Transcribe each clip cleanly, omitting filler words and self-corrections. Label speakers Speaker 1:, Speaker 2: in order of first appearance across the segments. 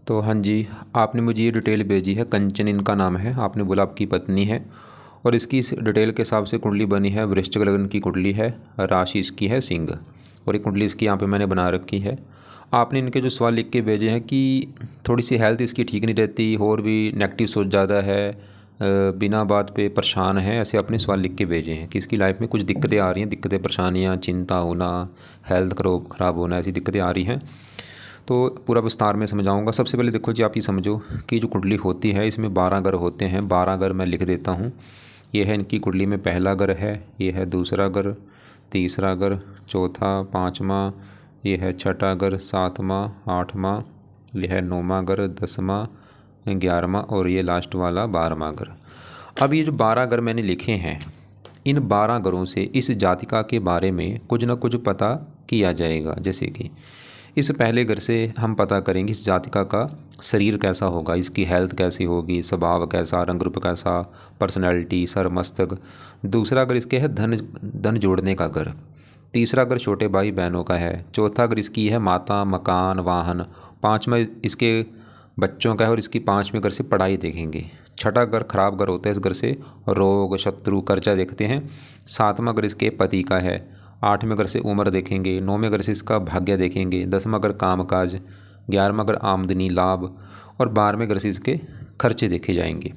Speaker 1: तो हाँ जी, आपने मुझे ये डिटेल भेजी है। कंचन इनका नाम है, आपने बोला आपकी पत्नी है। और इसकी इस डिटेल के हिसाब से कुंडली बनी है, वृश्चिक लग्न की कुंडली है, राशि इसकी है सिंह। और ये कुंडली इसकी यहाँ पे मैंने बना रखी है। आपने इनके जो सवाल लिख के भेजे हैं कि थोड़ी सी हेल्थ इसकी ठीक नहीं रहती, और भी नेगेटिव सोच ज़्यादा है, बिना बात पे परेशान है, ऐसे आपने सवाल लिख के भेजे हैं कि इसकी लाइफ में कुछ दिक्कतें आ रही हैं, दिक्कतें परेशानियाँ, चिंता होना, हेल्थ ख़राब होना, ऐसी दिक्कतें आ रही हैं। तो पूरा विस्तार में समझाऊंगा। सबसे पहले देखो जी, आप ये समझो कि जो कुंडली होती है इसमें 12 घर होते हैं। 12 घर मैं लिख देता हूँ। ये है इनकी कुंडली में पहला घर है, ये है दूसरा घर, तीसरा घर, चौथा, पाँचवा, ये है छठा घर, सातवां, आठवां, ये है नौवां घर, 10वां, 11वां और ये लास्ट वाला 12वां घर। अब ये जो 12 घर मैंने लिखे हैं, इन 12 घरों से इस जातिका के बारे में कुछ ना कुछ पता किया जाएगा। जैसे कि इस पहले घर से हम पता करेंगे इस जातिका का शरीर कैसा होगा, इसकी हेल्थ कैसी होगी, स्वभाव कैसा, रंग रूप कैसा, पर्सनैलिटी, सर मस्तक। दूसरा घर इसके है धन जोड़ने का घर। तीसरा घर छोटे भाई बहनों का है। चौथा घर इसकी है माता, मकान, वाहन। पाँचवा इसके बच्चों का है और इसकी 5वें घर से पढ़ाई देखेंगे। छठा घर खराब घर होता है, इस घर से रोग, शत्रु, कर्जा देखते हैं। 7वां घर इसके पति का है। 8वें घर से उम्र देखेंगे। 9वें घर से इसका भाग्य देखेंगे। 10वां घर कामकाज। 11वां घर आमदनी, लाभ। और 12वें घर से इसके खर्चे देखे जाएंगे।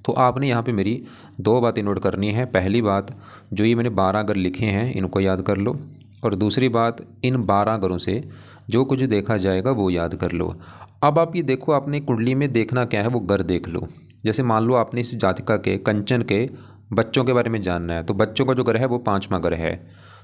Speaker 1: तो आपने यहाँ पे मेरी 2 बातें नोट करनी है। पहली बात, जो ये मैंने 12 घर लिखे हैं इनको याद कर लो। और दूसरी बात, इन 12 घरों से जो कुछ देखा जाएगा वो याद कर लो। अब आप ये देखो, आपने कुंडली में देखना क्या है वो घर देख लो। जैसे मान लो आपने इस जातिका के, कंचन के बच्चों के बारे में जानना है, तो बच्चों का जो घर है वो 5वां घर है।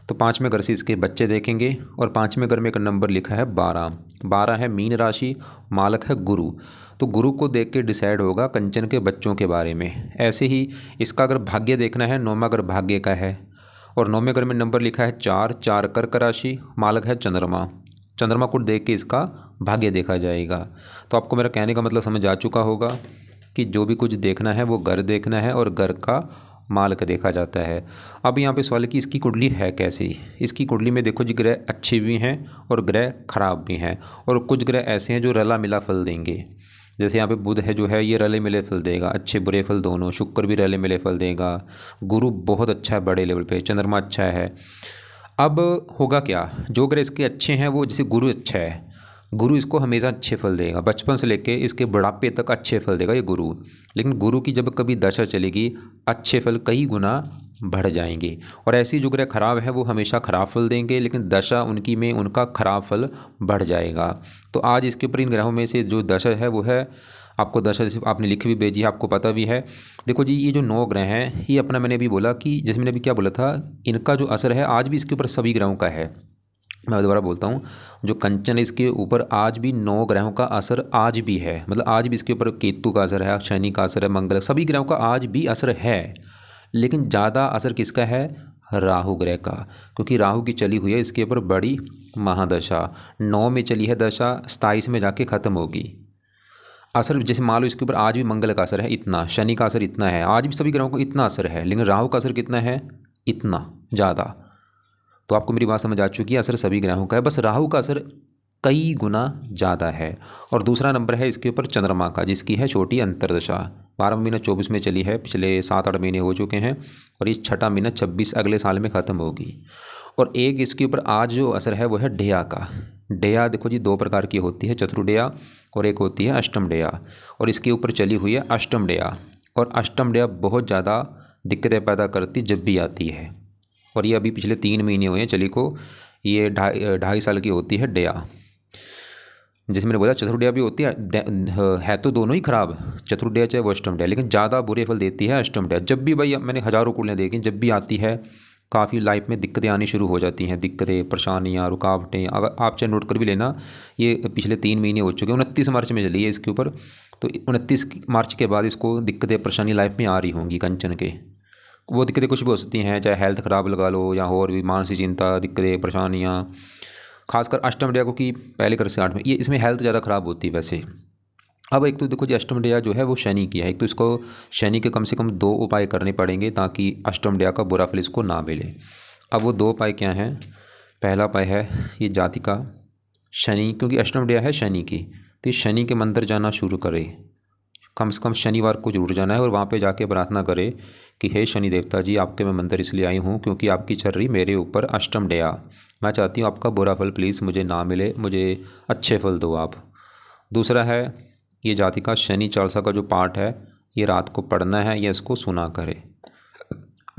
Speaker 1: तो 5वें घर से इसके बच्चे देखेंगे। और 5वें घर में एक नंबर लिखा है 12। 12 है मीन राशि, मालक है गुरु। तो गुरु को देख के डिसाइड होगा कंचन के बच्चों के बारे में। ऐसे ही इसका अगर भाग्य देखना है, 9वां घर भाग्य का है। और 9वें घर में नंबर लिखा है 4। 4 कर्क राशि, मालक है चंद्रमा। चंद्रमा को देख के इसका भाग्य देखा जाएगा। तो आपको मेरा कहने का मतलब समझ आ चुका होगा कि जो भी कुछ देखना है वो घर देखना है और घर का मालक देखा जाता है। अब यहाँ पे सवाल है कि इसकी कुंडली है कैसी। इसकी कुंडली में देखो जी, ग्रह अच्छे भी हैं और ग्रह खराब भी हैं। और कुछ ग्रह ऐसे हैं जो रला मिला फल देंगे। जैसे यहाँ पे बुध है जो है, ये रले मिले फल देगा, अच्छे बुरे फल दोनों। शुक्र भी रले मिले फल देगा। गुरु बहुत अच्छा है बड़े लेवल पे, चंद्रमा अच्छा है। अब होगा क्या, जो ग्रह इसके अच्छे हैं वो, जैसे गुरु अच्छा है, गुरु इसको हमेशा अच्छे फल देगा, बचपन से लेके इसके बुढ़ापे तक अच्छे फल देगा ये गुरु। लेकिन गुरु की जब कभी दशा चलेगी, अच्छे फल कई गुना बढ़ जाएंगे। और ऐसी जो ग्रह खराब है वो हमेशा खराब फल देंगे, लेकिन दशा उनकी में उनका खराब फल बढ़ जाएगा। तो आज इसके ऊपर इन ग्रहों में से जो दशा है वो है, आपको दशा जैसे आपने लिखी भी भेजी है, आपको पता भी है। देखो जी, ये जो 9 ग्रह हैं, ये अपना मैंने अभी बोला कि, जैसे मैंने अभी क्या बोला था, इनका जो असर है आज भी इसके ऊपर सभी ग्रहों का है। मैं दोबारा बोलता हूँ, जो कंचन है इसके ऊपर आज भी 9 ग्रहों का असर आज भी है। मतलब आज भी इसके ऊपर केतु का असर है, शनि का असर है, मंगल, सभी ग्रहों का आज भी असर है। लेकिन ज़्यादा असर किसका है? राहु ग्रह का, क्योंकि राहु की चली हुई है इसके ऊपर बड़ी महादशा। 9 में चली है दशा, 27 में जाके ख़त्म होगी। असर जैसे मान लो इसके ऊपर आज भी मंगल का असर है इतना, शनि का असर इतना है, आज भी सभी ग्रहों को इतना असर है। लेकिन राहु का असर कितना है? इतना ज़्यादा। तो आपको मेरी बात समझ आ चुकी है, असर सभी ग्रहों का है, बस राहु का असर कई गुना ज़्यादा है। और दूसरा नंबर है इसके ऊपर चंद्रमा का, जिसकी है छोटी अंतरदशा। 12वां महीना 24 में चली है, पिछले 7-8 महीने हो चुके हैं। और ये छठा महीना 26 अगले साल में ख़त्म होगी। और एक इसके ऊपर आज जो असर है वो है ढेया का। ढेया देखो जी, 2 प्रकार की होती है, चतुर्डेया और एक होती है अष्टम डेया। और इसके ऊपर चली हुई है अष्टम डेया। और अष्टम डेया बहुत ज़्यादा दिक्कतें पैदा करती जब भी आती है। और ये अभी पिछले 3 महीने हुए हैं चली को। ये 2.5 साल की होती है डेया। जैसे मैंने बोला चतुर्डेया भी होती है तो दोनों ही खराब, चतुर्डेया चाहे वो अष्टम डेया, लेकिन ज़्यादा बुरे फल देती है अष्टम डेया। जब भी भाई, मैंने हज़ारों कुंडलियाँ देखी, जब भी आती है काफ़ी लाइफ में दिक्कतें आनी शुरू हो जाती हैं। दिक्कतें, परेशानियाँ, रुकावटें, अगर आप चाहे नोट कर भी लेना, ये पिछले 3 महीने हो चुके हैं। 29 मार्च में चली है इसके ऊपर। तो 29 मार्च के बाद इसको दिक्कतें, परेशानी लाइफ में आ रही होंगी कंचन के। वो दिक्कतें कुछ भी हो सकती हैं, चाहे हेल्थ ख़राब लगा लो या और भी मानसिक चिंता, दिक्कतें, परेशानियाँ। खासकर अष्टम डेया को कि पहले कर से 8 में, ये इसमें हेल्थ ज़्यादा ख़राब होती है वैसे। अब एक तो देखो जी, अष्टम डेया जो है वो शनि की है। एक तो इसको शनि के कम से कम 2 उपाय करने पड़ेंगे ताकि अष्टम डेया का बुरा फल इसको ना मिले। अब वो 2 उपाय क्या हैं? पहला उपाय है ये जातिका शनि, क्योंकि अष्टम डेया है शनि की, तो शनि के मंदिर जाना शुरू करे, कम से कम शनिवार को जरूर जाना है और वहाँ पे जाके प्रार्थना करे कि हे शनि देवता जी, आपके मैं मंदिर इसलिए आई हूँ क्योंकि आपकी चल रही मेरे ऊपर अष्टम दया, मैं चाहती हूँ आपका बुरा फल प्लीज़ मुझे ना मिले, मुझे अच्छे फल दो आप। दूसरा है ये जातिका शनि चालीसा का जो पाठ है ये रात को पढ़ना है या इसको सुना करे।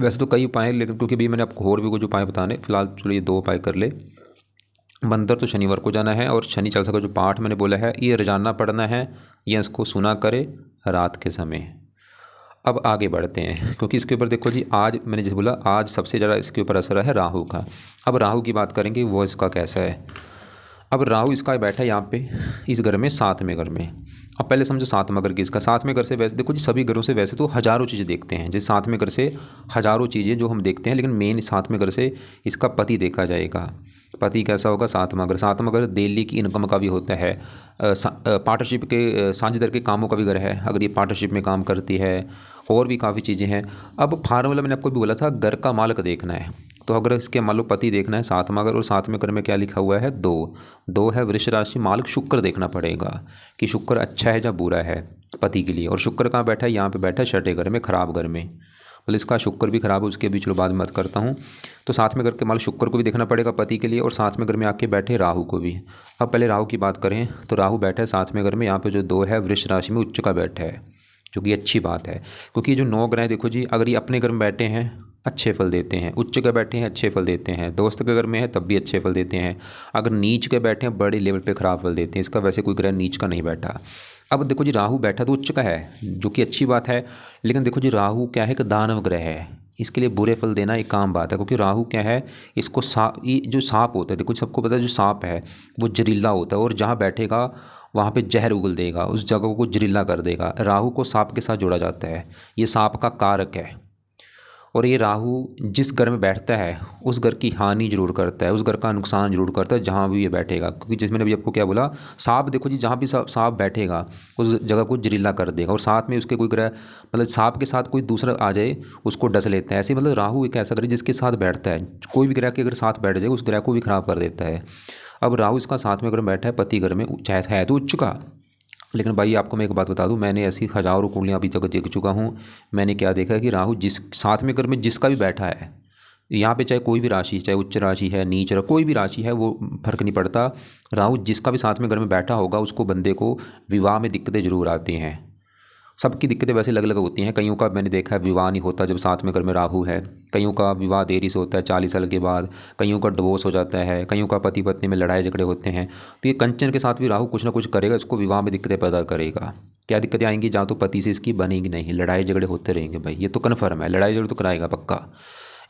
Speaker 1: वैसे तो कई उपाय हैं, लेकिन क्योंकि अभी मैंने आपको और भी कुछ उपाय बताने, फिलहाल चलो ये 2 उपाय कर ले। मंदिर तो शनिवार को जाना है और शनि चालीसा का जो पाठ मैंने बोला है ये रोजाना पढ़ना है या इसको सुना करे रात के समय। अब आगे बढ़ते हैं क्योंकि इसके ऊपर देखो जी, आज मैंने जैसे बोला आज सबसे ज़्यादा इसके ऊपर असर है राहु का। अब राहु की बात करेंगे वो इसका कैसा है। अब राहु इसका बैठा है यहाँ पे इस घर में 7वें घर में। अब पहले समझो 7वां घर किसका, 7वें घर से वैसे देखो जी सभी घरों से वैसे तो हज़ारों चीज़ें देखते हैं, जैसे 7वें घर से हज़ारों चीज़ें जो हम देखते हैं, लेकिन मेन 7वें घर से इसका पति देखा जाएगा। पति कैसा होगा, 7वां घर। 7वां घर दिल्ली की इनकम का भी होता है, पार्टनरशिप के साझेदार के कामों का भी घर है अगर ये पार्टनरशिप में काम करती है, और भी काफ़ी चीज़ें हैं। अब फार्मूला मैंने आपको भी बोला था घर का मालक देखना है, तो अगर इसके मान लो पति देखना है 7वां घर और 7वें घर में क्या लिखा हुआ है 2 है वृष राशि, मालक शुक्र देखना पड़ेगा कि शुक्र अच्छा है या बुरा है पति के लिए। और शुक्र कहाँ बैठा है, यहाँ पे बैठा है 6ठे घर में, खराब घर में, मतलब इसका शुक्र भी खराब है, उसके बीच बाद में बात करता हूँ। तो 7वें घर के मालक शुक्र को भी देखना पड़ेगा पति के लिए, और 7वें घर में आके बैठे राहु को भी। अब पहले राहु की बात करें तो राहु बैठा है 7वें घर में, यहाँ पे जो 2 है वृष राशि में उच्च का बैठा है, जो कि अच्छी बात है क्योंकि ये जो 9 ग्रह देखो जी, अगर ये अपने घर में बैठे हैं अच्छे फल देते हैं, उच्च के बैठे हैं अच्छे फल देते हैं, दोस्त के घर में है तब भी अच्छे फल देते हैं, अगर नीच के बैठे हैं बड़े लेवल पे ख़राब फल देते हैं। इसका वैसे कोई ग्रह नीच का नहीं बैठा। अब देखो जी राहु बैठा तो उच्च का है जो कि अच्छी बात है, लेकिन देखो जी राहु क्या है कि दानव ग्रह है, इसके लिए बुरे फल देना एक आम बात है क्योंकि राहु क्या है, इसको ये जो सांप होता है, देखो सबको पता है जो सांप है वो जहरीला होता है और जहाँ बैठेगा वहाँ पे जहर उगल देगा, उस जगह को जहरीला कर देगा। राहु को सांप के साथ जोड़ा जाता है, ये सांप का कारक है। और ये राहु जिस घर में बैठता है उस घर की हानि जरूर करता है, उस घर का नुकसान जरूर करता है जहाँ भी ये बैठेगा, क्योंकि जिस मैंने अभी आपको क्या बोला, सांप देखो जी जहाँ भी सांप बैठेगा उस जगह को जहरीला कर देगा, और साथ में उसके कोई ग्रह मतलब सांप के साथ कोई दूसरा आ जाए उसको डस लेता है। ऐसे मतलब राहु एक ऐसा ग्रह जिसके साथ बैठता है, कोई भी ग्रह के अगर साथ बैठ जाए उस ग्रह को भी खराब कर देता है। अब राहु इसका 7वें घर में बैठा है पति घर में, चाहे है तो उच्च का, लेकिन भाई आपको मैं एक बात बता दूं, मैंने ऐसी हज़ारों कुंडलियाँ अभी तक देख चुका हूँ। मैंने क्या देखा है कि राहु जिस 7वें घर में जिसका भी बैठा है, यहाँ पे चाहे कोई भी राशि, चाहे उच्च राशि है नीच कोई भी राशि है वो फर्क नहीं पड़ता, राहु जिसका भी 7वें घर में बैठा होगा उसको बंदे को विवाह में दिक्कतें जरूर आती हैं। सबकी दिक्कतें वैसे अलग अलग होती हैं, कईयों का मैंने देखा है विवाह नहीं होता जब 7वें घर में राहु है, कईयों का विवाह देरी से होता है 40 साल के बाद, कईयों का डिवोर्स हो जाता है, कईयों का पति पत्नी में लड़ाई झगड़े होते हैं। तो ये कंचन के साथ भी राहु कुछ ना कुछ करेगा, इसको विवाह में दिक्कतें पैदा करेगा। क्या दिक्कतें आएंगी, जहाँ तो पति से इसकी बनेगी नहीं, लड़ाई झगड़े होते रहेंगे भाई, ये तो कन्फर्म है, लड़ाई झगड़े तो कराएगा पक्का।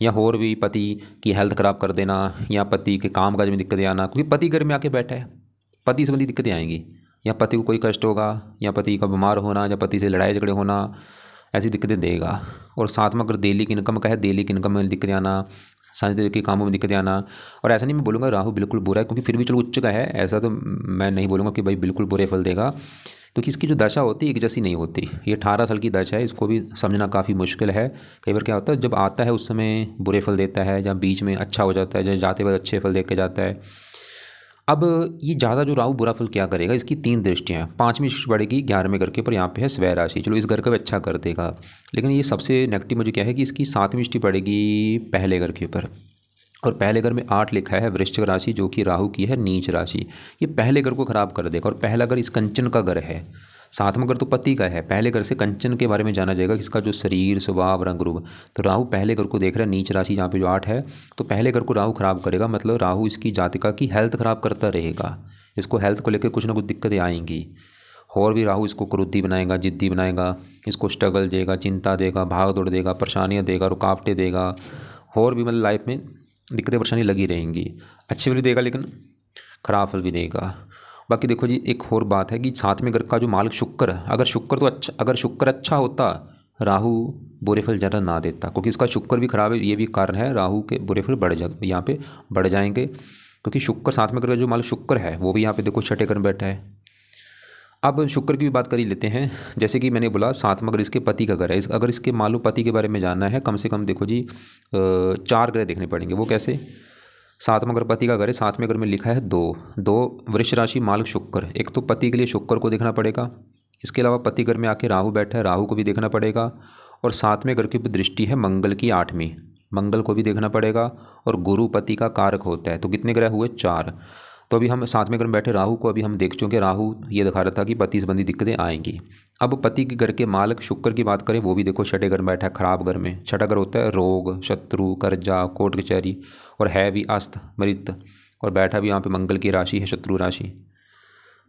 Speaker 1: या और भी पति की हेल्थ ख़राब कर देना, या पति के काम काज में दिक्कतें आना, क्योंकि पति घर में आके बैठा है, पति संबंधी दिक्कतें आएंगी, या पति को कोई कष्ट होगा, या पति का बीमार होना, या पति से लड़ाई झगड़े होना, ऐसी दिक्कतें देगा। और 7वां अगर दिल्ली की इनकम का है, दिल्ली की इनकम में दिक्कतें आना, साझेदारी के कामों में दिक्कतें आना। और ऐसा नहीं मैं बोलूँगा राहु बिल्कुल बुरा है, क्योंकि फिर भी चलो उच्च का है, ऐसा तो मैं नहीं बोलूँगा कि भाई बिल्कुल बुरे फल देगा, क्योंकि इसकी जो दशा होती है एक जैसी नहीं होती। ये 18 साल की दशा है, इसको भी समझना काफ़ी मुश्किल है। कई बार क्या होता है जब आता है उस समय बुरे फल देता है, या बीच में अच्छा हो जाता है, या जाते वक्त अच्छे फल दे के जाता है। अब ये ज़्यादा जो राहु बुरा फल क्या करेगा, इसकी 3 दृष्टियाँ हैं। 5वीं दृष्टि पड़ेगी 11वें घर के ऊपर, यहाँ पे है स्वय राशि, चलो इस घर का भी अच्छा कर देगा। लेकिन ये सबसे नेगेटिव मुझे क्या है कि इसकी 7वीं दृष्टि पड़ेगी पहले घर के ऊपर, और पहले घर में 8 लिखा है वृश्चिक राशि, जो कि राहु की है नीच राशि। ये पहले घर को खराब कर देगा, और पहला घर इस कंचन का घर है, 7वां घर तो पति का है। पहले घर से कंचन के बारे में जाना जाएगा, इसका जो शरीर स्वभाव रंग रूप। तो राहु पहले घर को देख रहा है, नीच राशि जहाँ पे जो 8 है, तो पहले घर को राहु खराब करेगा, मतलब राहु इसकी जातिका की हेल्थ खराब करता रहेगा, इसको हेल्थ को लेकर कुछ ना कुछ दिक्कतें आएंगी। और भी राहु इसको क्रोधी बनाएगा, जिद्दी बनाएगा, इसको स्ट्रगल देगा, चिंता देगा, भाग दौड़ देगा, परेशानियाँ देगा, रुकावटें देगा, और भी मतलब लाइफ में दिक्कतें परेशानी लगी रहेंगी। अच्छे फल देगा लेकिन खराब फल भी देगा। बाकी देखो जी एक और बात है कि 7वें घर का जो मालिक शुक्र, अगर शुक्र अच्छा होता राहु बुरे फल ज़्यादा ना देता, क्योंकि इसका शुक्र भी खराब है, ये भी कारण है राहु के बुरे फल यहाँ पे बढ़ जाएंगे, क्योंकि शुक्र 7वें घर का जो मालिक शुक्र है वो भी यहाँ पे देखो 6ठे घर में बैठा है। अब शुक्र की भी बात कर ही लेते हैं। जैसे कि मैंने बोला 7वां घर इसके पति का घर है, अगर इसके मालूम पति के बारे में जानना है, कम से कम देखो जी 4 ग्रह देखने पड़ेंगे। वो कैसे, सातवां घर पति का घर है, सातवें घर में लिखा है दो। दो वृष राशि मालक शुक्र, एक तो पति के लिए शुक्र को देखना पड़ेगा, इसके अलावा पति घर में आके राहु बैठा है, राहु को भी देखना पड़ेगा, और सातवें घर की दृष्टि है मंगल की आठवीं, मंगल को भी देखना पड़ेगा, और गुरु पति का कारक होता है। तो कितने ग्रह हुए? 4। तो अभी हम सातवें घर में बैठे राहु को अभी हम देख चुके, राहु ये दिखा रहा था कि पति संबंधी दिक्कतें आएंगी। अब पति के घर के मालक शुक्र की बात करें, वो भी देखो छठे घर में बैठा है, खराब घर में। छठा घर होता है रोग, शत्रु, कर्जा, कोर्ट कचहरी, और है भी अस्त मृत, और बैठा भी यहाँ पे मंगल की राशि है, शत्रु राशि।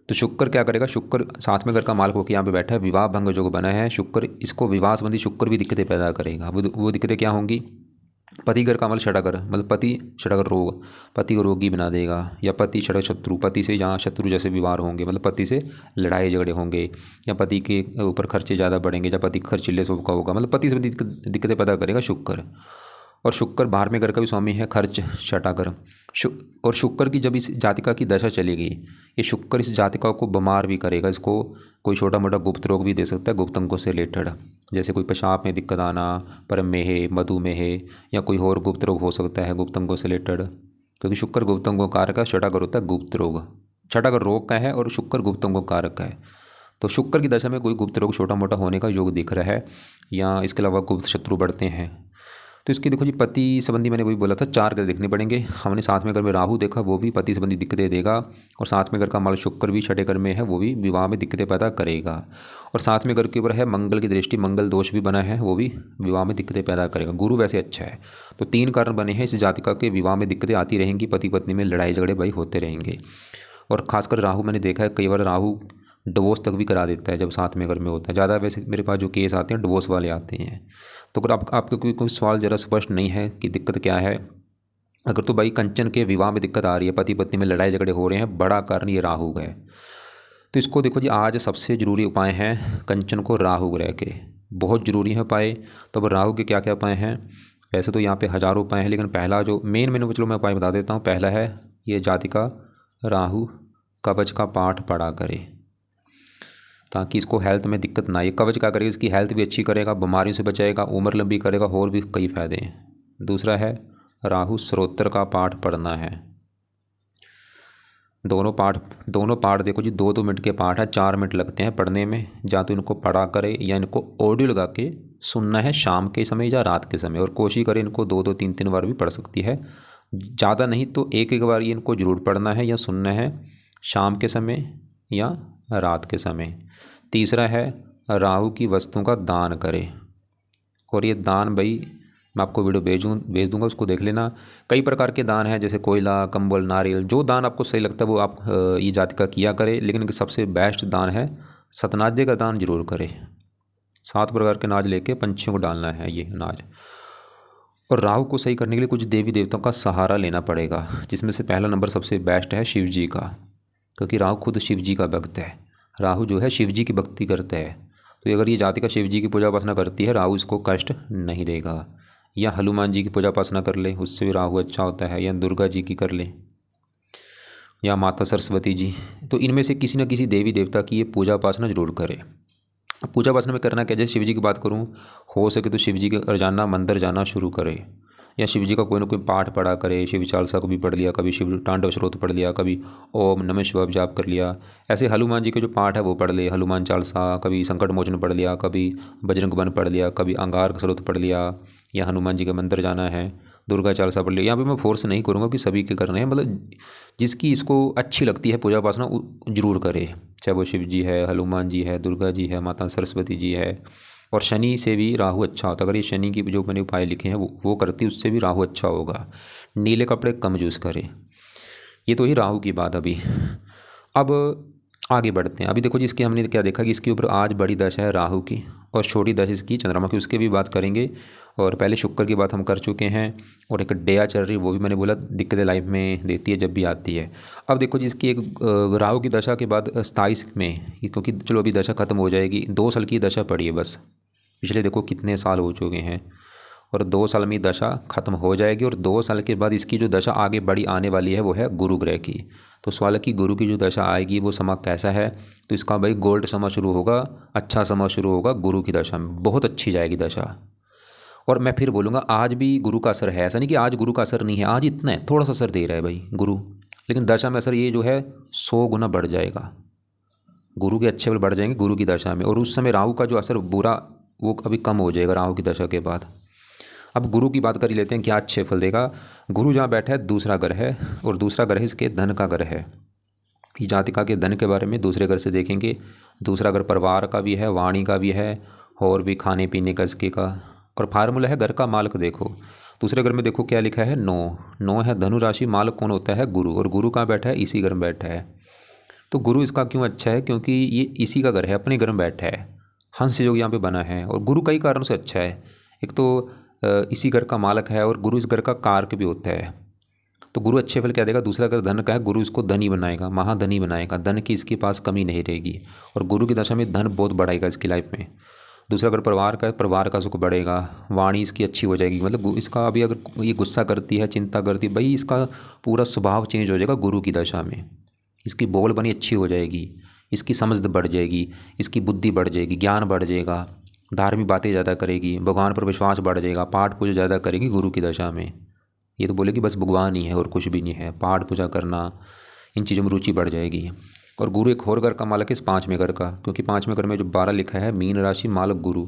Speaker 1: तो शुक्र क्या करेगा? शुक्र सातवें घर का मालक होकर यहाँ पे बैठा है, विवाह भंग जो बना है शुक्र, इसको विवाह संबंधी शुक्र भी दिक्कतें पैदा करेगा। वो दिक्कतें क्या होंगी? पति घर का मतलब छठा घर, मतलब पति छठा घर रोग, पति को रोगी बना देगा, या पति छठा शत्रु, पति से जहाँ शत्रु जैसे व्यवहार होंगे, मतलब पति से लड़ाई झगड़े होंगे, या पति के ऊपर खर्चे ज़्यादा बढ़ेंगे, या पति खर्चीले स्वभाव का होगा, मतलब पति से दिक्कतें पैदा करेगा शुक्र। और शुक्र 12वें घर का भी स्वामी है, खर्च छठा घर। और शुक्र की जब इस जातिका की दशा चलेगी, ये शुक्र इस जातिका को बीमार भी करेगा, इसको कोई छोटा मोटा गुप्त रोग भी दे सकता है, गुप्त अंगों से रिलेटेड, जैसे कोई पेशाब में दिक्कत आना, परमेह, मधुमेह, या कोई और गुप्त रोग हो सकता है गुप्त अंगों से रिलेटेड, क्योंकि शुक्र गुप्त अंगों कारक का, छठा घर होता है गुप्त रोग, छठा घर रोग का है और शुक्र गुप्त अंगों कारक का है। तो शुक्र की दशा में कोई गुप्त रोग छोटा मोटा होने का योग दिख रहा है, या इसके अलावा गुप्त शत्रु बढ़ते हैं। तो इसकी देखो जी, पति संबंधी मैंने वही बोला था 4 ग्रह देखने पड़ेंगे। हमने सातवें घर में राहु देखा, वो भी पति संबंधी दिक्कतें देगा, और सातवें घर का मालक शुक्र भी छठे घर में है, वो भी विवाह में दिक्कतें पैदा करेगा। और सातवें घर के ऊपर है मंगल की दृष्टि, मंगल दोष भी बना है, वो भी विवाह में दिक्कतें पैदा करेगा। गुरु वैसे अच्छा है। तो 3 कारण बने हैं इस जातिका के, विवाह में दिक्कतें आती रहेंगी, पति पत्नी में लड़ाई झगड़े भाई होते रहेंगे। और खासकर राहु मैंने देखा है कई बार राहु डिवोर्स तक भी करा देता है जब सातवें घर में होता है। ज़्यादा वैसे मेरे पास जो केस आते हैं डिवोर्स वाले आते हैं। तो अगर आपको कोई सवाल ज़रा स्पष्ट नहीं है कि दिक्कत क्या है, अगर तो भाई कंचन के विवाह में दिक्कत आ रही है, पति पत्नी में लड़ाई झगड़े हो रहे हैं, बड़ा कारण ये राहु है। तो इसको देखो जी, आज सबसे ज़रूरी उपाय हैं कंचन को राहु ग्रह के, बहुत ज़रूरी है उपाय। तो अब राहु के क्या क्या उपाय हैं? वैसे तो यहाँ पे हज़ारों उपाय हैं, लेकिन पहला जो मेन मैंने चलो मैं उपाय बता देता हूँ। पहला है ये जातिका राहु कवच का पाठ पढ़ा करे, ताकि इसको हेल्थ में दिक्कत ना आए। कवच क्या करेगा? इसकी हेल्थ भी अच्छी करेगा, बीमारियों से बचाएगा, उम्र लंबी करेगा, और भी कई फायदे हैं। दूसरा है राहु स्तोत्र का पाठ पढ़ना है। दोनों पाठ देखो जी, 2-2 मिनट के पाठ है, 4 मिनट लगते हैं पढ़ने में। या तो इनको पढ़ा करे, या इनको ऑडियो लगा के सुनना है शाम के समय या रात के समय, और कोशिश करें इनको 2-2 3-3 बार भी पढ़ सकती है, ज़्यादा नहीं तो एक बार ये इनको जरूर पढ़ना है या सुनना है, शाम के समय या रात के समय। तीसरा है राहु की वस्तुओं का दान करे, और ये दान भाई मैं आपको वीडियो भेज दूंगा, उसको देख लेना। कई प्रकार के दान हैं, जैसे कोयला, कंबल, नारियल, जो दान आपको सही लगता है वो आप ये जातिका किया करे। लेकिन सबसे बेस्ट दान है सतनाजे का दान जरूर करे। 7 प्रकार के अनाज लेके पंछियों को डालना है ये अनाज। और राहु को सही करने के लिए कुछ देवी देवताओं का सहारा लेना पड़ेगा, जिसमें से पहला नंबर सबसे बेस्ट है शिव जी का, क्योंकि राहु खुद शिव जी का भक्त है। राहु जो है शिव जी की भक्ति करते हैं, तो अगर ये जातिका शिव जी की पूजा उपासना करती है, राहु इसको कष्ट नहीं देगा। या हनुमान जी की पूजा उपासना कर ले, उससे भी राहु अच्छा होता है, या दुर्गा जी की कर ले, या माता सरस्वती जी। तो इनमें से किसी न किसी देवी देवता की ये पूजा उपासना जरूर करें। पूजा उपासना में करना क्या, जैसे शिव जी की बात करूँ, हो सके तो शिव जी के रोजाना मंदिर जाना शुरू करे, या शिव जी का कोई ना कोई पाठ पढ़ा करे। शिव चालीसा को भी पढ़ लिया, कभी शिव तांडव स्रोत पढ़ लिया, कभी ओम नमः शिवाय जाप कर लिया। ऐसे हनुमान जी के जो पाठ है वो पढ़ ले, हनुमान चालीसा, कभी संकट मोचन पढ़ लिया, कभी बजरंग बन पढ़ लिया, कभी अंगार स्रोत पढ़ लिया, या हनुमान जी का मंदिर जाना है, दुर्गा चालीसा पढ़ लिया। यहाँ पे मैं फोर्स नहीं करूँगा कि सभी के करने हैं, मतलब जिसकी इसको अच्छी लगती है पूजा उपासना जरूर करे, चाहे वो शिव जी है, हनुमान जी है, दुर्गा जी है, माता सरस्वती जी है। और शनि से भी राहु अच्छा होता है, अगर ये शनि की जो मैंने उपाय लिखे हैं वो करती, उससे भी राहु अच्छा होगा। नीले कपड़े कम यूज़ करें। ये तो ही राहु की बात। अभी अब आगे बढ़ते हैं। अभी देखो जी, इसके हमने क्या देखा कि इसके ऊपर आज बड़ी दशा है राहु की, और छोटी दशा इसकी चंद्रमा की, उसके भी बात करेंगे। और पहले शुक्र की बात हम कर चुके हैं, और एक डेया चल रही, वो भी मैंने बोला दिक्कतें लाइफ में देती है जब भी आती है। अब देखो जी, इसकी एक राहु की दशा के बाद 27 में, क्योंकि चलो अभी दशा खत्म हो जाएगी, 2 साल की दशा पड़ी है बस। पिछले देखो कितने साल हो चुके हैं, और 2 साल में दशा खत्म हो जाएगी। और 2 साल के बाद इसकी जो दशा आगे बड़ी आने वाली है वो है गुरु ग्रह की। तो सवाल है कि गुरु की जो दशा आएगी वो समा कैसा है, तो इसका भाई गोल्ड समा शुरू होगा, अच्छा समा शुरू होगा गुरु की दशा में, बहुत अच्छी जाएगी दशा। और मैं फिर बोलूँगा आज भी गुरु का असर है, ऐसा नहीं कि आज गुरु का असर नहीं है, आज इतना है, थोड़ा सा असर दे रहा है भाई गुरु, लेकिन दशा में असर ये जो है 100 गुना बढ़ जाएगा। गुरु के अच्छे फल बढ़ जाएंगे गुरु की दशा में, और उस समय राहु का जो असर बुरा वो अभी कम हो जाएगा राहु की दशा के बाद। अब गुरु की बात कर ही लेते हैं, क्या अच्छे फल देगा। गुरु जहाँ बैठा है दूसरा घर है, और दूसरा घर है इसके धन का घर है। ये जातिका के धन के बारे में दूसरे घर से देखेंगे। दूसरा घर परिवार का भी है, वाणी का भी है, और भी खाने पीने का इसके का। और फार्मूला है घर का मालक। देखो दूसरे घर में देखो क्या लिखा है, 9 है धनु राशि, मालक कौन होता है गुरु, और गुरु कहाँ बैठा है, इसी घर में बैठा है। तो गुरु इसका क्यों अच्छा है, क्योंकि ये इसी का घर है, अपने घर में बैठा है, हंस योग यहाँ पे बना है, और गुरु कई कारणों से अच्छा है। एक तो इसी घर का मालक है, और गुरु इस घर का कारक भी होता है। तो गुरु अच्छे फल क्या देगा, दूसरा घर धन का है, गुरु इसको धनी बनाएगा, महाधनी बनाएगा, धन की इसके पास कमी नहीं रहेगी, और गुरु की दशा में धन बहुत बढ़ाएगा इसकी लाइफ में। दूसरा अगर परिवार का है, परिवार का सुख बढ़ेगा, वाणी इसकी अच्छी हो जाएगी, मतलब इसका अभी अगर ये गुस्सा करती है, चिंता करती है भाई, इसका पूरा स्वभाव चेंज हो जाएगा गुरु की दशा में। इसकी बोल बनी अच्छी हो जाएगी, इसकी समझ बढ़ जाएगी, इसकी बुद्धि बढ़ जाएगी, ज्ञान बढ़ जाएगा, धार्मिक बातें ज़्यादा करेगी, भगवान पर विश्वास बढ़ जाएगा, पाठ पूजा ज़्यादा करेगी गुरु की दशा में। ये तो बोलेगी बस भगवान ही है और कुछ भी नहीं है, पाठ पूजा करना, इन चीज़ों में रुचि बढ़ जाएगी। और गुरु एक और घर का मालक है इस 5वें घर का, क्योंकि 5वें घर में जो 12 लिखा है, मीन राशि मालक गुरु।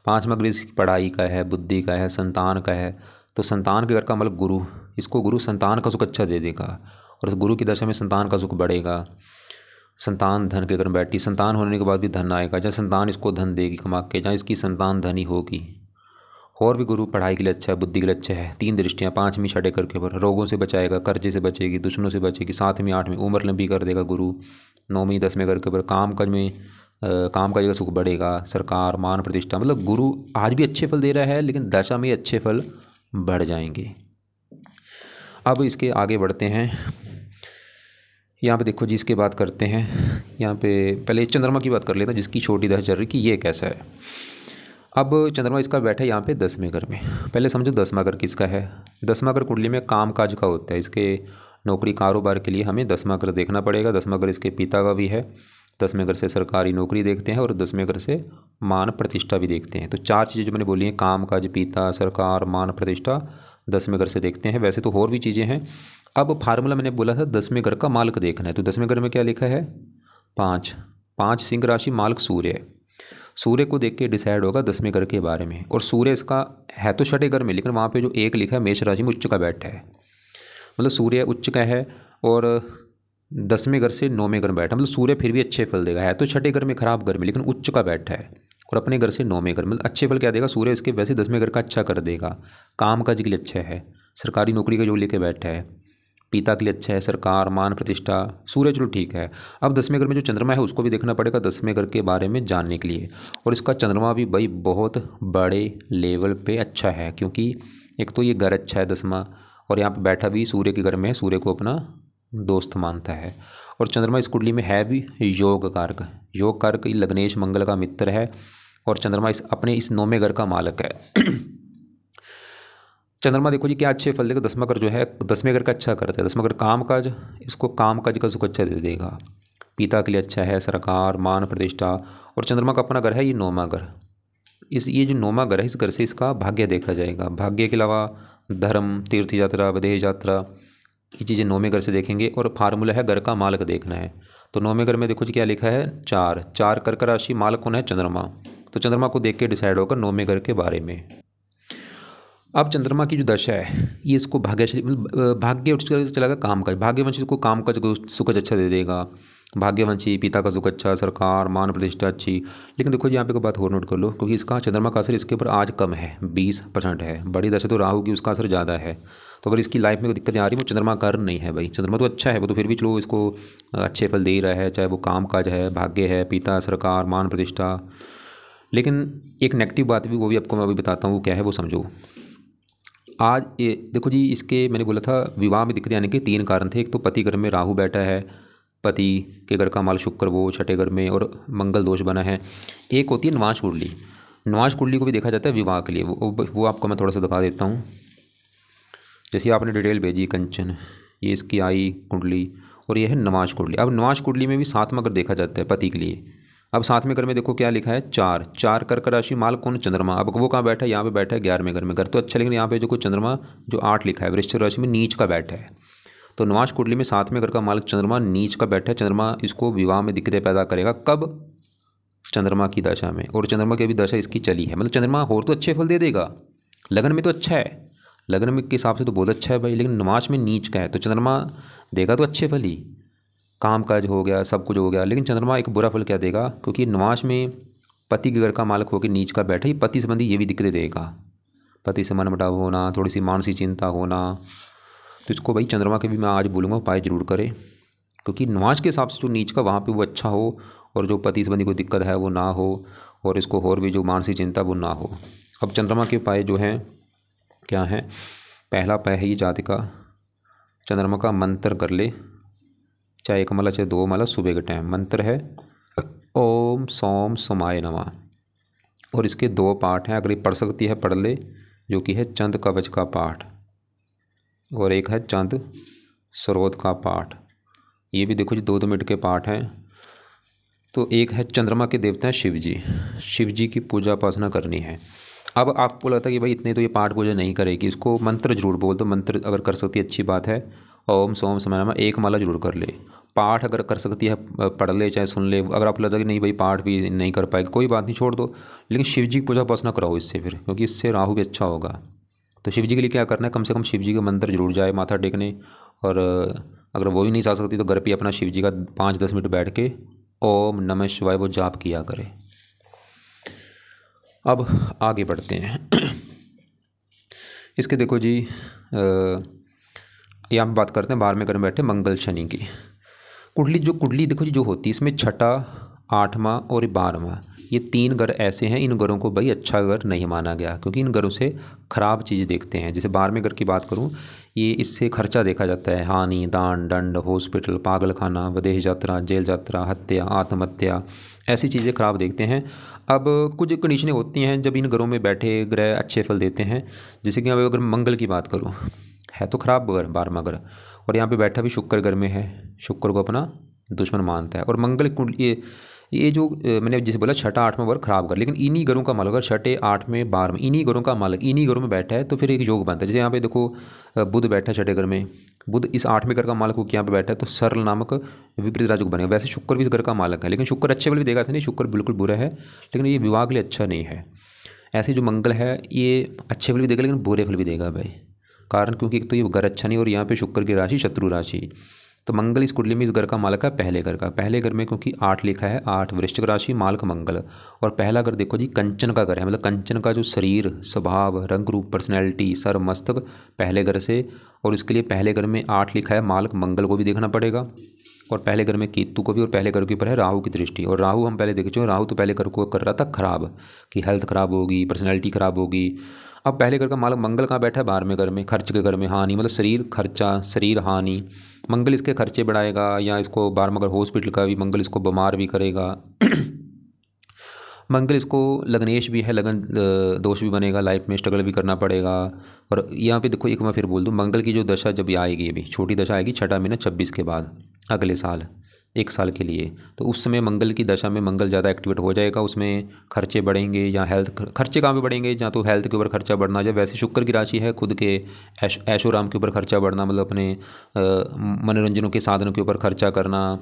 Speaker 1: 5वां घर इसकी पढ़ाई का है, बुद्धि का है, संतान का है। तो संतान के घर का मालक गुरु, इसको गुरु संतान का सुख अच्छा दे देगा, और इस गुरु की दशा में संतान का सुख बढ़ेगा। संतान धन के घर में बैठी, संतान होने के बाद भी धन आएगा, जहाँ संतान इसको धन देगी कमा के, जहाँ इसकी संतान धनी होगी। और भी गुरु पढ़ाई के लिए अच्छा है, बुद्धि के लिए अच्छा है। 3 दृष्टियाँ, 5वीं छठे घर के ऊपर, रोगों से बचाएगा, कर्जे से बचेगी, दुश्मनों से बचेगी। 7वीं 8वीं उम्र लंबी कर देगा गुरु। 9वीं 10वें घर के ऊपर काम काज में काम काज का सुख बढ़ेगा, सरकार मान प्रतिष्ठा, मतलब गुरु आज भी अच्छे फल दे रहा है, लेकिन दशा में अच्छे फल बढ़ जाएंगे। अब इसके आगे बढ़ते हैं। यहाँ पे देखो जी, इसके बात करते हैं। यहाँ पे पहले चंद्रमा की बात कर लेते हैं, जिसकी छोटी दशा चल रही कि ये कैसा है। अब चंद्रमा इसका बैठा है यहाँ पे 10वें घर में। पहले समझो 10वां घर किसका है। 10वां घर कुंडली में काम काज का होता है, इसके नौकरी कारोबार के लिए हमें 10वां घर देखना पड़ेगा। 10वां घर इसके पिता का भी है। 10वें घर से सरकारी नौकरी देखते हैं, और 10वें घर से मान प्रतिष्ठा भी देखते हैं। तो 4 चीज़ें जो मैंने बोली हैं, काम काज, पिता, सरकार, मान प्रतिष्ठा, 10वें घर से देखते हैं। वैसे तो और भी चीज़ें हैं। अब फार्मूला मैंने बोला था 10वें घर का मालक देखना है, तो 10वें घर में क्या लिखा है, 5 सिंह राशि, मालक सूर्य है। सूर्य को देख के डिसाइड होगा 10वें घर के बारे में। और सूर्य इसका है तो छठे घर में, लेकिन वहाँ पे जो एक लिखा है मेष राशि में उच्च का बैठा है, मतलब सूर्य उच्च का है, और 10वें घर से 9वें घर में बैठा, मतलब सूर्य फिर भी अच्छे फल देगा। है तो छठे घर में, खराब घर में, लेकिन उच्च का बैठा है, और अपने घर से 9वें घर, मतलब अच्छे फल क्या देगा सूर्य इसके। वैसे 10वें घर का अच्छा कर देगा, काम काज के लिए अच्छा है, सरकारी नौकरी का जो लेके बैठा है, पिता के लिए अच्छा है, सरकार मान प्रतिष्ठा, सूर्य चलो ठीक है। अब 10वें घर में जो चंद्रमा है उसको भी देखना पड़ेगा 10वें घर के बारे में जानने के लिए। और इसका चंद्रमा भी भाई बहुत बड़े लेवल पे अच्छा है, क्योंकि एक तो ये घर अच्छा है 10वां, और यहाँ पे बैठा भी सूर्य के घर में है, सूर्य को अपना दोस्त मानता है। और चंद्रमा इस कुंडली में है भी योग कारक। योग कारक लग्नेश मंगल का मित्र है, और चंद्रमा इस 9वें घर का मालक है। चंद्रमा देखो जी क्या अच्छे फल देगा। 10वां घर जो है 10वें घर का अच्छा करता है। 10वां घर काम काज, इसको काम काज का सुख अच्छा दे देगा, पिता के लिए अच्छा है, सरकार मान प्रतिष्ठा। और चंद्रमा का अपना घर है ये 9वां घर। ये जो 9वां घर है, इस घर से इसका भाग्य देखा जाएगा। भाग्य के अलावा धर्म, तीर्थ यात्रा, विदेश यात्रा, ये चीज़ें 9वें घर से देखेंगे। और फार्मूला है घर का मालक देखना है। तो 9वें घर में देखो जी क्या लिखा है, 4 कर्क राशि, मालक कौन है, चंद्रमा। तो चंद्रमा को देख के डिसाइड होगा 9वें घर के बारे में। अब चंद्रमा की जो दशा है ये इसको भाग्यशाली, मतलब भाग्य उठ चला गया काम काज। भाग्यवंशी को काम काज को सुख अच्छा दे देगा, भाग्यवंशी, पिता का सुख अच्छा, सरकार मान प्रतिष्ठा अच्छी। लेकिन देखो जी यहाँ पे कोई बात और नोट कर लो, क्योंकि इसका चंद्रमा का असर इसके ऊपर आज कम है, 20% है। बड़ी दशा तो राहु की, उसका असर ज़्यादा है। तो अगर इसकी लाइफ में कोई दिक्कतें आ रही है, वो चंद्रमा कारण नहीं है भाई। चंद्रमा तो अच्छा है, वो तो फिर भी चलो इसको अच्छे फल दे ही रहा है, चाहे वो काम काज है, भाग्य है, पिता, सरकार, मान प्रतिष्ठा। लेकिन एक नेगेटिव बात भी, वो भी आपको मैं अभी बताता हूँ, वो क्या है वो समझो। आज ये देखो जी, इसके मैंने बोला था विवाह में दिक्कत आने के 3 कारण थे। एक तो पति घर में राहु बैठा है, पति के घर का माल शुक्र वो छठे घर में, और मंगल दोष बना है। एक होती है नवाश कुंडली। नवाश कुंडली को भी देखा जाता है विवाह के लिए। वो आपको मैं थोड़ा सा दिखा देता हूँ। जैसे आपने डिटेल भेजी कंचन, ये इसकी आई कुंडली, और ये है नवाश कुंडली। अब नवाश कुंडली में भी 7वां घर देखा जाता है पति के लिए। अब 7वें घर में देखो क्या लिखा है, 4 4 कर्क राशि माल कौन, चंद्रमा। अब वो कहाँ बैठा है, यहाँ पे बैठा है 11वें घर में। घर तो अच्छा, लेकिन यहाँ पे जो चंद्रमा जो 8 लिखा है वृश्चिक राशि में नीच का बैठा है। तो नवाश कुंडली में 7वें घर का मालिक चंद्रमा नीच का बैठा है। चंद्रमा इसको विवाह में दिक्कतें पैदा करेगा, कब, चंद्रमा की दशा में। और चंद्रमा की भी दशा इसकी चली है, मतलब चंद्रमा और तो अच्छे फल दे देगा, लगन में तो अच्छा है, लगन में के हिसाब से तो बहुत अच्छा है भाई, लेकिन नवाश में नीच का है तो चंद्रमा देगा तो अच्छे फल ही, काम काज हो गया, सब कुछ हो गया। लेकिन चंद्रमा एक बुरा फल क्या देगा, क्योंकि नवाश में पति के घर का मालिक होकर नीच का बैठा ही पति संबंधी ये भी दिक्कतें देगा, पति से मनमुटाव होना, थोड़ी सी मानसिक चिंता होना। तो इसको भाई चंद्रमा के भी मैं आज बोलूँगा उपाय जरूर करें, क्योंकि नवाज के हिसाब से जो नीच का वहाँ पे वो अच्छा हो, और जो पति संबंधी कोई दिक्कत है वो ना हो, और इसको और भी जो मानसिक चिंता वो ना हो। अब चंद्रमा के उपाय जो हैं क्या हैं, पहला उपाय है ये जातिका चंद्रमा का मंत्र कर ले, चाहे 1 माला चाहे 2 माला, सुबह के टाइम। मंत्र है ओम सोम सोमाय नमः, और इसके 2 पाठ हैं, अगर ये पढ़ सकती है पढ़ ले, जो कि है चंद कवच का पाठ और एक है चंद स्रोत का पाठ। ये भी देखो जी 2-2 मिनट के पाठ हैं। तो एक है चंद्रमा के देवता हैं शिव जी, शिव जी की पूजा उपासना करनी है। अब आपको लगता है कि भाई इतने तो ये पाठ पूजा नहीं करेगी, इसको मंत्र जरूर बोल दो, मंत्र अगर कर सकती है अच्छी बात है। ओम सोम समय नमः 1 माला जरूर कर ले, पाठ अगर कर सकती है पढ़ ले चाहे सुन ले। अगर आपको लगता है कि नहीं भाई पाठ भी नहीं कर पाएगी, कोई बात नहीं, छोड़ दो, लेकिन शिव जी की पूजा उपासना कराओ इससे फिर, क्योंकि इससे राहु भी अच्छा होगा। तो शिव जी के लिए क्या करना है, कम से कम शिव जी का मंत्र जरूर जाए माथा टेकने, और अगर वो भी नहीं जा सकती तो घर पे अपना शिव जी का 5-10 मिनट बैठ के ओम नमः शिवाय वो जाप किया करे। अब आगे बढ़ते हैं। इसके देखो जी यहाँ पे बात करते हैं 12वें घर में बैठे मंगल शनि की कुंडली। जो कुंडली देखो जी जो होती है इसमें 6ठा 8वां और 12वां, ये 3 घर ऐसे हैं, इन घरों को भाई अच्छा घर नहीं माना गया, क्योंकि इन घरों से खराब चीज़ें देखते हैं। जैसे 12वें घर की बात करूँ, ये इससे खर्चा देखा जाता है, हानि, दान, दंड, हॉस्पिटल, पागल खाना, विदेश यात्रा, जेल यात्रा, हत्या, आत्महत्या, ऐसी चीज़ें खराब देखते हैं। अब कुछ कंडीशनें होती हैं जब इन घरों में बैठे ग्रह अच्छे फल देते हैं। जैसे कि अगर मंगल की बात करूँ, है तो खराब घर 12वां घर, और यहाँ पे बैठा भी शुक्र घर में है, शुक्र को अपना दुश्मन मानता है। और मंगल ये जो मैंने जैसे बोला 6ठा 8वां वर्ग खराब कर, लेकिन इन्हीं घरों का मालिक अगर 6ठे 8वें 12वें इन्हीं घरों का मालिक इन्हीं घरों में बैठा है तो फिर एक योग बनता है। जैसे यहाँ पे देखो बुध बैठा है 6ठे घर में, बुध इस 8वें घर का मालिक हो यहाँ पे बैठा है, तो सरल नामक विपरीत राजयोग बनेगा। वैसे शुक्र भी इस घर का मालिक है, लेकिन शुक्र अच्छे फल भी देगा, ऐसे नहीं शुक्र बिल्कुल बुरा है, लेकिन ये विवाह के लिए अच्छा नहीं है। ऐसे जो मंगल है ये अच्छे फल भी देगा लेकिन बुरे फल भी देगा भाई, कारण क्योंकि एक तो ये घर अच्छा नहीं, और यहाँ पे शुक्र की राशि शत्रु राशि। तो मंगल इस कुंडली में इस घर का मालिक है पहले घर का, पहले घर में क्योंकि 8 लिखा है, 8 वृश्चिक राशि मालिक मंगल। और पहला घर देखो जी कंचन का घर है, मतलब कंचन का जो शरीर, स्वभाव, रंग रूप, पर्सनैलिटी, सर मस्तक पहले घर से, और इसके लिए पहले घर में 8 लिखा है मालिक मंगल को भी देखना पड़ेगा, और पहले घर में केतु को भी, और पहले घर के ऊपर है राहु की दृष्टि। और राहु हम पहले देख चुके हैं, राहु तो पहले घर को कर रहा था खराब, कि हेल्थ खराब होगी, पर्सनैलिटी खराब होगी। अब पहले घर का मालिक मंगल कहाँ बैठा है, 12वें घर में, खर्च के घर में, हानि मतलब शरीर खर्चा, शरीर हानि, मंगल इसके खर्चे बढ़ाएगा, या इसको 12वां घर हॉस्पिटल का भी मंगल इसको बीमार भी करेगा। मंगल इसको लग्नेश भी है, लगन दोष भी बनेगा, लाइफ में स्ट्रगल भी करना पड़ेगा। और यहाँ पे देखो एक मैं फिर बोल दूँ, मंगल की जो दशा जब आएगी, अभी छोटी दशा आएगी 6ठा महीना 26 के बाद, अगले साल 1 साल के लिए, तो उस समय मंगल की दशा में मंगल ज़्यादा एक्टिवेट हो जाएगा, उसमें खर्चे बढ़ेंगे, या हेल्थ खर्चे कहाँ पे बढ़ेंगे, जहाँ तो हेल्थ के ऊपर खर्चा बढ़ना। जब वैसे शुक्र की राशि है, खुद के ऐशोराम के ऊपर खर्चा बढ़ना, मतलब अपने मनोरंजनों के साधनों के ऊपर खर्चा करना,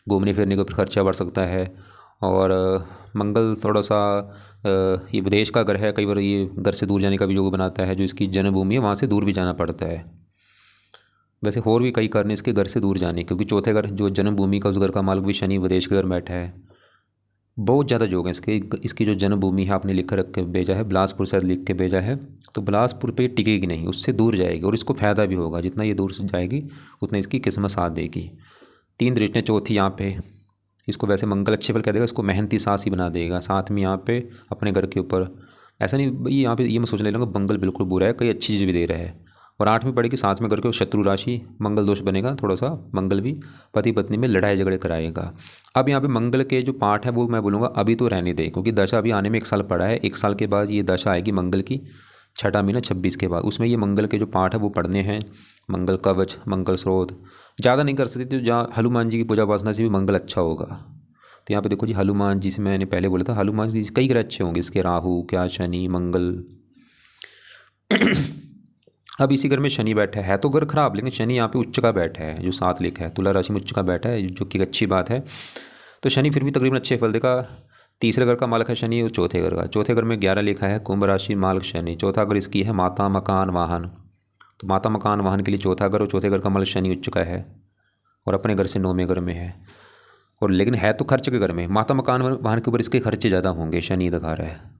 Speaker 1: घूमने फिरने के ऊपर खर्चा बढ़ सकता है। और मंगल थोड़ा सा ये विदेश का घर है, कई बार ये घर से दूर जाने का भी योग बनाता है, जो इसकी जन्मभूमि है वहाँ से दूर भी जाना पड़ता है। वैसे और भी कई कारण इसके घर से दूर जाने, क्योंकि चौथे घर जो जन्मभूमि का, उस घर का मालिक भी शनि विदेश के घर बैठा है। बहुत ज़्यादा योग है इसकी जो जन्मभूमि है आपने लिख कर रख के भेजा है, बिलासपुर शायद लिख के भेजा है, तो बिलासपुर पे टिकेगी नहीं, उससे दूर जाएगी, और इसको फ़ायदा भी होगा, जितना ये दूर से जाएगी उतना इसकी किस्मत साथ देगी। 3 दृष्टियाँ चौथी यहाँ पे, इसको वैसे मंगल अच्छे फल कह देगा, इसको मेहनती सास ही बना देगा। साथ में यहाँ पे अपने घर के ऊपर ऐसा नहीं भाई, यहाँ पे ये मैं सोचने लगा मंगल बिल्कुल बुरा है, कई अच्छी चीज़ भी दे रहा है। और 8वीं पड़ेगी, 7वें घर के शत्रु राशि, मंगल दोष बनेगा, थोड़ा सा मंगल भी पति पत्नी में लड़ाई झगड़े कराएगा। अब यहाँ पे मंगल के जो पाठ है वो मैं बोलूँगा अभी तो रहने दे, क्योंकि दशा अभी आने में 1 साल पड़ा है। 1 साल के बाद ये दशा आएगी मंगल की, 6ठा महीना 26 के बाद, उसमें ये मंगल के जो पाठ है वो पढ़ने हैं। मंगल कवच, मंगल स्रोत ज़्यादा नहीं कर सकते, तो जहाँ हनुमान जी की पूजा उपासना से भी मंगल अच्छा होगा। तो यहाँ पे देखो जी हनुमान जी से मैंने पहले बोला था, हनुमान जी कई ग्रह अच्छे होंगे इसके, राहु क्या, शनि, मंगल। अब इसी घर में शनि बैठा है तो घर खराब, लेकिन शनि यहाँ पे उच्च का बैठा है, जो 7 लिखा है, तुला राशि में उच्च का बैठा है, जो कि अच्छी बात है। तो शनि फिर भी तकरीबन अच्छे फल देगा। तीसरे घर का मालक है शनि और चौथे घर का, चौथे घर में 11 लिखा है, कुंभ राशि मालक शनि। चौथा घर इसकी है माता मकान वाहन, तो माता मकान वाहन के लिए चौथा घर, और चौथे घर का मालक शनि उच्च का है और अपने घर से 9वें घर में है। और लेकिन है तो खर्च के घर में, माता मकान वाहन के ऊपर इसके खर्चे ज़्यादा होंगे, शनि दिखा रहा है।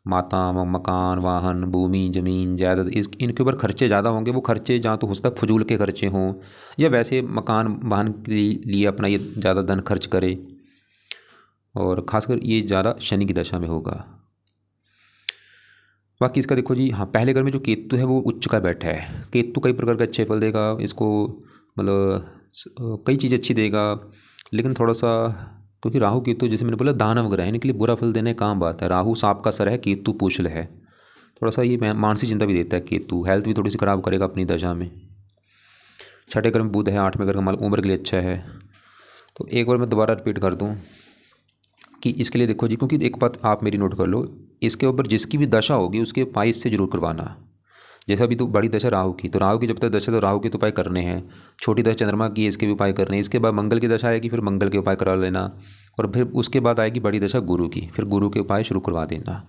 Speaker 1: माता मकान वाहन भूमि ज़मीन जायदाद इनके ऊपर खर्चे ज़्यादा होंगे। वो खर्चे जहाँ तो हो सकता है फजूल के खर्चे हों, या वैसे मकान वाहन के लिए अपना ये ज़्यादा धन खर्च करे, और ख़ासकर ये ज़्यादा शनि की दशा में होगा। बाकी इसका देखो जी, हाँ पहले घर में जो केतु है वो उच्च का बैठा है। केतु कई प्रकार के अच्छे फल देगा इसको, मतलब कई चीज़ अच्छी देगा, लेकिन थोड़ा सा, क्योंकि राहु केतु जैसे मैंने बोला दानव ग्रह है, इनके लिए बुरा फल देने काम बात है। राहु सांप का सर है, केतु पूछल है, थोड़ा सा ये मानसिक चिंता भी देता है केतु, हेल्थ भी थोड़ी सी खराब करेगा अपनी दशा में। छठे घर में बुध है, 8वें घर का माल उम्र के लिए अच्छा है। तो एक बार मैं दोबारा रिपीट कर दूँ कि इसके लिए देखो जी, क्योंकि एक बात आप मेरी नोट कर लो, इसके ऊपर जिसकी भी दशा होगी उसके उपाय इससे जरूर करवाना। जैसा अभी तो बड़ी दशा राहु की, तो राहु की जब तक दशा तो राहु के तो उपाय करने हैं। छोटी दशा चंद्रमा की, इसके भी उपाय करने हैं। इसके बाद मंगल की दशा आएगी, फिर मंगल के उपाय करा लेना, और फिर उसके बाद आएगी बड़ी दशा गुरु की, फिर गुरु के उपाय शुरू करवा देना।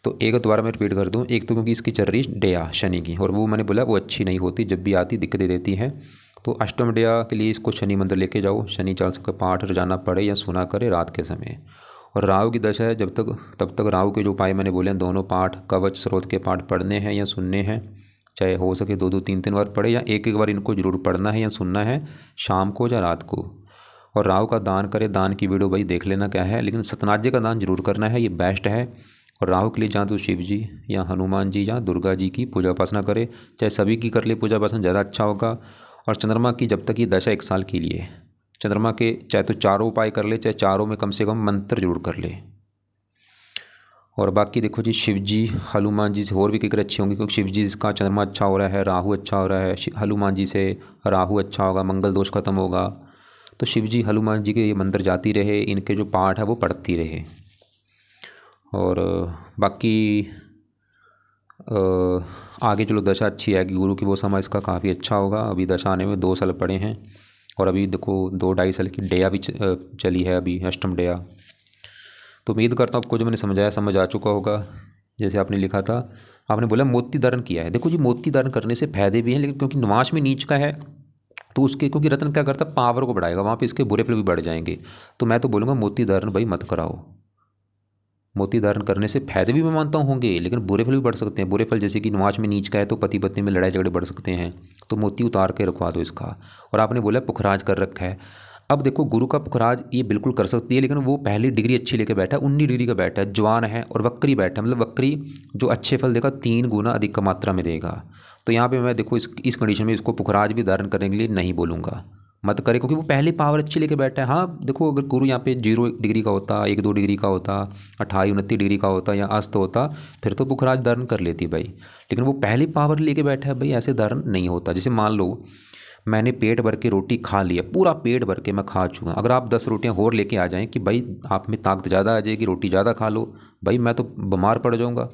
Speaker 1: तो एक दोबारा मैं रिपीट कर दूँ, एक तो क्योंकि इसकी चल रही डेया शनि की, और वो मैंने बोला वो अच्छी नहीं होती, जब भी आती दिक्कत दे देती है। तो अष्टम डेया के लिए इसको शनि मंदिर लेके जाओ, शनि चालीसा का पाठ रोजाना पढ़े या सुना करे रात के समय। और राहु की दशा है जब तक, तब तक राहु के जो उपाय मैंने बोले हैं, दोनों पाठ कवच स्रोत के पाठ पढ़ने हैं या सुनने हैं, चाहे हो सके 2-2 3-3 बार पढ़े, या एक बार इनको जरूर पढ़ना है या सुनना है, शाम को या रात को। और राहु का दान करे, दान की वीडियो भाई देख लेना क्या है, लेकिन सतनाज्य का दान जरूर करना है, ये बेस्ट है। और राहु के लिए जहाँ तो शिव जी या हनुमान जी या दुर्गा जी की पूजा उपासना करे, चाहे सभी की कर ले पूजा उपासना, ज़्यादा अच्छा होगा। और चंद्रमा की जब तक ये दशा 1 साल के लिए, चंद्रमा के चाहे तो चारों उपाय कर ले, चाहे चारों में कम से कम मंत्र जरूर कर ले। और बाकी देखो जी, शिव जी हनुमान जी से और भी कई अच्छे होंगे, क्योंकि शिव जी इसका चंद्रमा अच्छा हो रहा है, राहु अच्छा हो रहा है, हनुमान जी से राहु अच्छा होगा, मंगल दोष खत्म होगा। तो शिव जी हनुमान जी के ये मंत्र जाती रहे, इनके जो पाठ है वो पढ़ती रहे। और बाकी आगे चलो दशा अच्छी आएगी गुरु की, वो समय इसका काफ़ी अच्छा होगा। अभी दशा आने में 2 साल पड़े हैं, और अभी देखो 2-2.5 साल की डेया भी चली है अभी, अष्टम डेया। तो उम्मीद करता हूँ आपको जो मैंने समझाया समझ आ चुका होगा। जैसे आपने लिखा था, आपने बोला मोती धारण किया है, देखो जी मोती धारण करने से फायदे भी हैं, लेकिन क्योंकि निवास में नीच का है तो उसके, क्योंकि रत्न क्या करता है पावर को बढ़ाएगा, वहाँ पे इसके बुरे फल भी बढ़ जाएंगे। तो मैं तो बोलूँगा मोती धारण भाई मत कराओ। मोती धारण करने से फायदे भी मैं मानता हूँ होंगे, लेकिन बुरे फल भी बढ़ सकते हैं। बुरे फल जैसे कि निवास में नीच का है तो पति पत्नी में लड़ाई झगड़े बढ़ सकते हैं, तो मोती उतार के रखवा दो इसका। और आपने बोला पुखराज कर रखा है, अब देखो गुरु का पुखराज ये बिल्कुल कर सकती है, लेकिन वो पहली डिग्री अच्छी लेके बैठा है, 19 डिग्री का बैठा है, जवान है, और वक्री बैठा है, मतलब वक्री जो अच्छे फल देगा 3 गुना अधिक मात्रा में देगा। तो यहाँ पे मैं देखो इस कंडीशन में इसको पुखराज भी धारण करने के लिए नहीं बोलूँगा, मत करे, क्योंकि वो पहले पावर अच्छी लेके बैठा है। हाँ देखो, अगर गुरु यहाँ पे 0 डिग्री का होता, 1-2 डिग्री का होता, 28-29 डिग्री का होता, या अस्त होता, फिर तो पुखराज धारण कर लेती भाई, लेकिन वो पहली पावर लेके बैठा है भाई, ऐसे धारण नहीं होता। जैसे मान लो मैंने पेट भर के रोटी खा लिया, पूरा पेट भर के मैं खा चुका, अगर आप 10 रोटियां और लेके आ जाएं कि भाई आप में ताकत ज़्यादा आ जाएगी, रोटी ज़्यादा खा लो, भाई मैं तो बीमार पड़ जाऊंगा।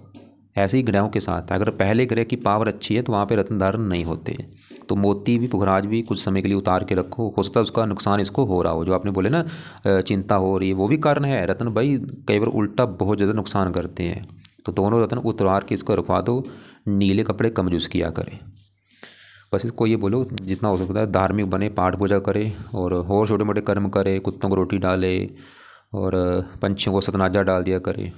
Speaker 1: ऐसे ही ग्रहों के साथ, अगर पहले ग्रह की पावर अच्छी है तो वहाँ पे रत्न धारण नहीं होते। तो मोती भी पुखराज भी कुछ समय के लिए उतार के रखो, हो सकता है उसका नुकसान इसको हो रहा हो, जो आपने बोले ना चिंता हो रही है, वो भी कारण है। रत्न भाई कई बार उल्टा बहुत ज़्यादा नुकसान करते हैं, तो दोनों रत्न उतार के इसको रखवा दो, नीले कपड़े कम यूज़ किया करें। बस इसको ये बोलो जितना हो सकता है धार्मिक बने, पाठ पूजा करे, और छोटे मोटे कर्म करे, कुत्तों को रोटी डाले, और पंछियों को सतनाजा डाल दिया करे।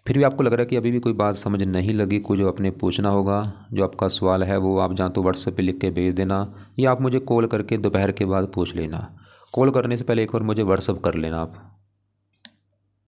Speaker 1: फिर भी आपको लग रहा है कि अभी भी कोई बात समझ नहीं लगी, कुछ जो आपने पूछना होगा, जो आपका सवाल है वो आप जहाँ तो व्हाट्सएप पे लिख के भेज देना, या आप मुझे कॉल करके दोपहर के बाद पूछ लेना। कॉल करने से पहले एक बार मुझे व्हाट्सएप कर लेना आप।